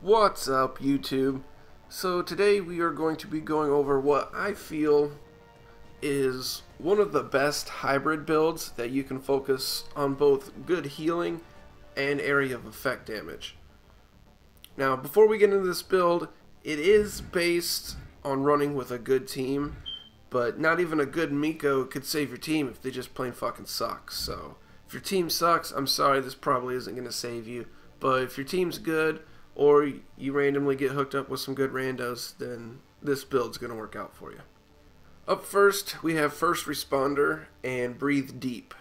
What's up, YouTube? So today we are going to be going over what I feel is one of the best hybrid builds that you can focus on both good healing and area of effect damage. Now, before we get into this build, it is based on running with a good team, but not even a good Miko could save your team if they just plain fucking suck. So, if your team sucks, I'm sorry, this probably isn't going to save you. But if your team's good, or you randomly get hooked up with some good randos, then this build's going to work out for you. Up first, we have First Responder and Breathe Deep.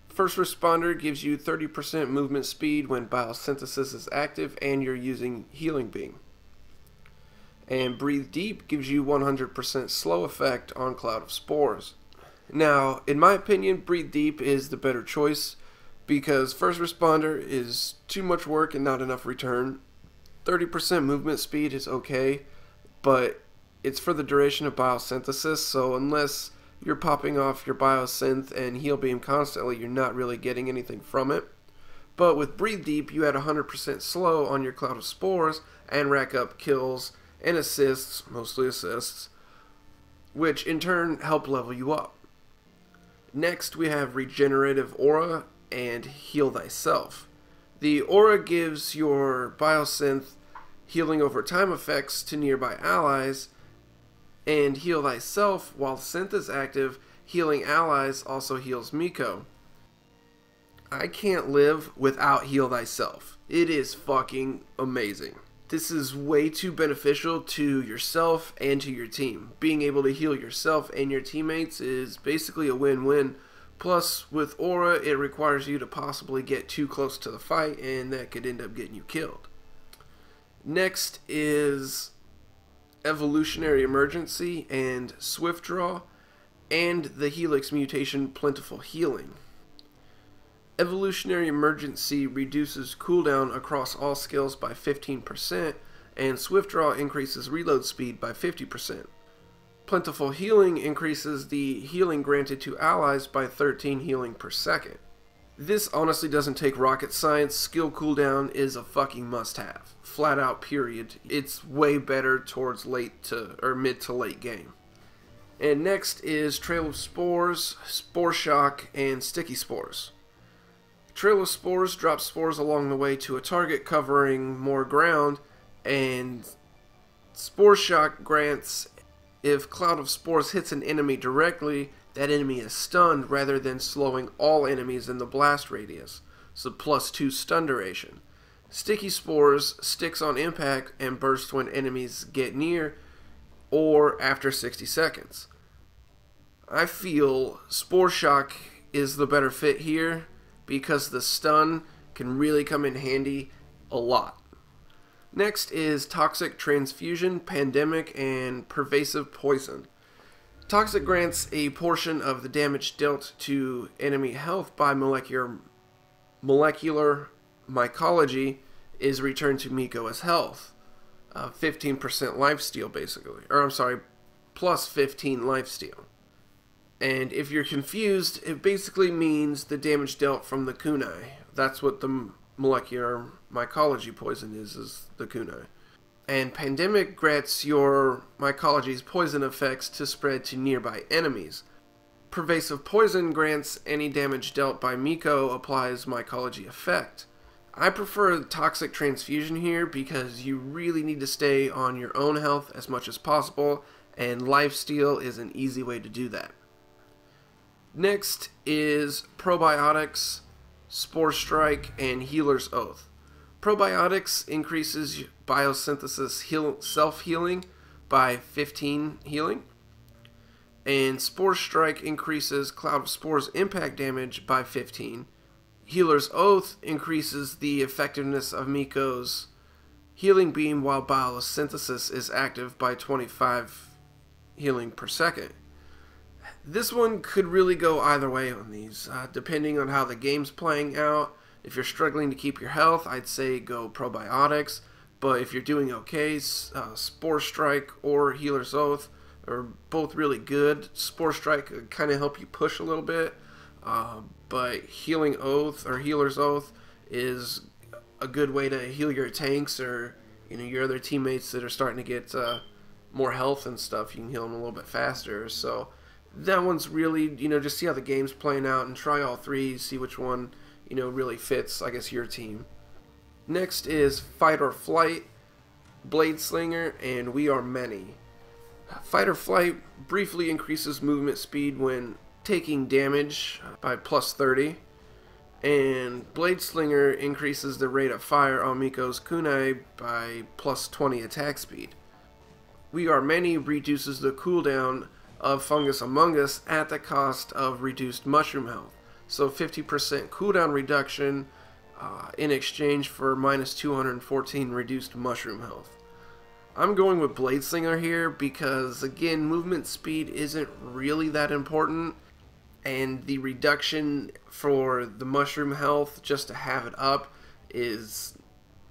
First Responder gives you 30% movement speed when biosynthesis is active and you're using Healing Beam. And Breathe Deep gives you 100% slow effect on Cloud of Spores. Now, in my opinion, Breathe Deep is the better choice because First Responder is too much work and not enough return. 30% movement speed is okay, but it's for the duration of biosynthesis, so unless you're popping off your biosynth and heal beam constantly, you're not really getting anything from it. But with Breathe Deep, you add 100% slow on your Cloud of Spores and rack up kills and assists, mostly assists, which in turn help level you up. Next, we have Regenerative Aura and Heal Thyself. The Aura gives your biosynth healing over time effects to nearby allies, and Heal Thyself, while the synth is active, healing allies also heals Miko. I can't live without Heal Thyself. It is fucking amazing. This is way too beneficial to yourself and to your team. Being able to heal yourself and your teammates is basically a win-win. Plus, with Aura, it requires you to possibly get too close to the fight, and that could end up getting you killed. Next is Evolutionary Emergency and Swift Draw, and the Helix mutation Plentiful Healing. Evolutionary Emergency reduces cooldown across all skills by 15%, and Swift Draw increases reload speed by 50%. Plentiful Healing increases the healing granted to allies by 13 healing per second. This honestly doesn't take rocket science. Skill cooldown is a fucking must-have. Flat out, period. It's way better towards mid to late game. And next is Trail of Spores, Spore Shock, and Sticky Spores. Trail of Spores drops spores along the way to a target covering more ground, and Spore Shock grants if Cloud of Spores hits an enemy directly, that enemy is stunned rather than slowing all enemies in the blast radius, so +2 stun duration. Sticky Spores sticks on impact and bursts when enemies get near or after 60 seconds. I feel Spore Shock is the better fit here because the stun can really come in handy a lot. Next is Toxic Transfusion, Pandemic, and Pervasive Poison. Toxic grants a portion of the damage dealt to enemy health by molecular mycology is returned to Miko as health. 15% lifesteal, basically. Or, I'm sorry, plus 15 lifesteal. And if you're confused, it basically means the damage dealt from the kunai. That's what the molecular mycology poison is the kunai. And Pandemic grants your mycology's poison effects to spread to nearby enemies. Pervasive Poison grants any damage dealt by Miko applies mycology effect. I prefer Toxic Transfusion here because you really need to stay on your own health as much as possible, and lifesteal is an easy way to do that. Next is Probiotics, Spore Strike, and Healer's Oath. Probiotics increases biosynthesis self-healing by 15 healing, and Spore Strike increases Cloud of Spores impact damage by 15. Healer's Oath increases the effectiveness of Miko's healing beam while biosynthesis is active by 25 healing per second. This one could really go either way on these, depending on how the game's playing out. If you're struggling to keep your health, I'd say go Probiotics, but if you're doing okay, Spore Strike or Healer's Oath are both really good. Spore Strike could kind of help you push a little bit, but Healing Oath or Healer's Oath is a good way to heal your tanks or your other teammates that are starting to get more health and stuff, you can heal them a little bit faster. So that one's really, just see how the game's playing out and try all three, see which one, really fits, I guess, your team. Next is Fight or Flight, Blade Slinger, and We Are Many. Fight or Flight briefly increases movement speed when taking damage by plus 30, and Blade Slinger increases the rate of fire on Miko's kunai by plus 20 attack speed. We Are Many reduces the cooldown of Fungus Among Us at the cost of reduced mushroom health. So 50% cooldown reduction in exchange for minus 214 reduced mushroom health. I'm going with Blade Slinger here because, again, movement speed isn't really that important, and the reduction for the mushroom health just to have it up is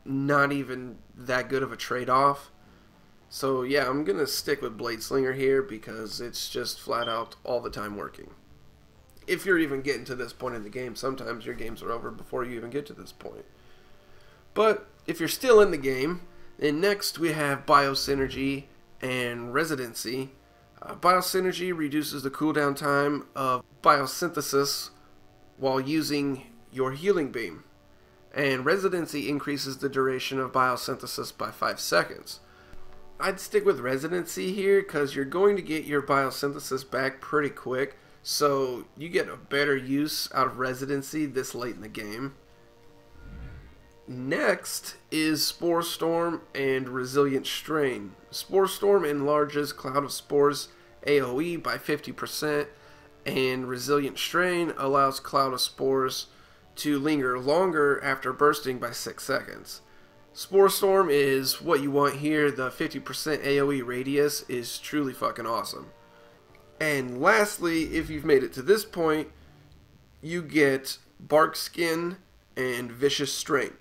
not even that good of a trade-off. So yeah, I'm gonna stick with Blade Slinger here because it's just flat out all the time working. If you're even getting to this point in the game, sometimes your games are over before you even get to this point. But if you're still in the game, then next we have Biosynergy and Residency. Biosynergy reduces the cooldown time of biosynthesis while using your healing beam, and Residency increases the duration of biosynthesis by 5 seconds. I'd stick with Residency here because you're going to get your biosynthesis back pretty quick, so you get a better use out of Residency this late in the game. Next is Spore Storm and Resilient Strain. Spore Storm enlarges Cloud of Spores AoE by 50%, and Resilient Strain allows Cloud of Spores to linger longer after bursting by 6 seconds. Spore Storm is what you want here. The 50% AoE radius is truly fucking awesome. And lastly, if you've made it to this point, you get Bark Skin and Vicious Strain.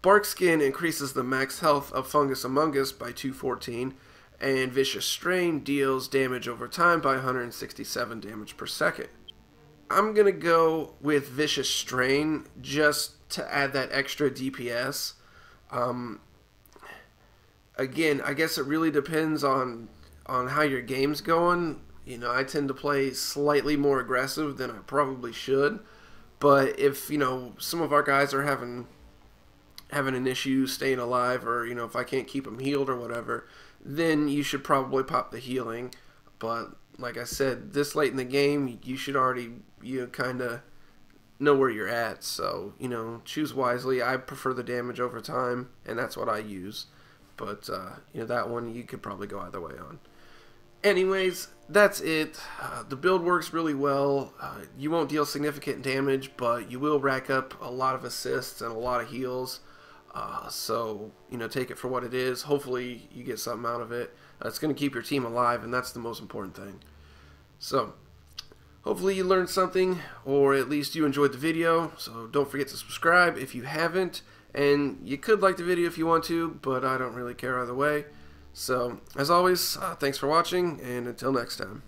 Bark Skin increases the max health of Fungus Among Us by 214, and Vicious Strain deals damage over time by 167 damage per second. I'm going to go with Vicious Strain just to add that extra DPS. Again, I guess it really depends on how your game's going. I tend to play slightly more aggressive than I probably should. But if, some of our guys are having an issue staying alive, or, if I can't keep them healed or whatever, then you should probably pop the healing. But like I said, this late in the game, you should already, kind of know where you're at. So, choose wisely. I prefer the damage over time, and that's what I use. But, that one you could probably go either way on. Anyways, that's it. The build works really well. You won't deal significant damage, but you will rack up a lot of assists and a lot of heals. So, take it for what it is. Hopefully you get something out of it. It's going to keep your team alive, and that's the most important thing. So, hopefully you learned something, or at least you enjoyed the video. So don't forget to subscribe if you haven't. And you could like the video if you want to, but I don't really care either way. So, as always, thanks for watching, and until next time.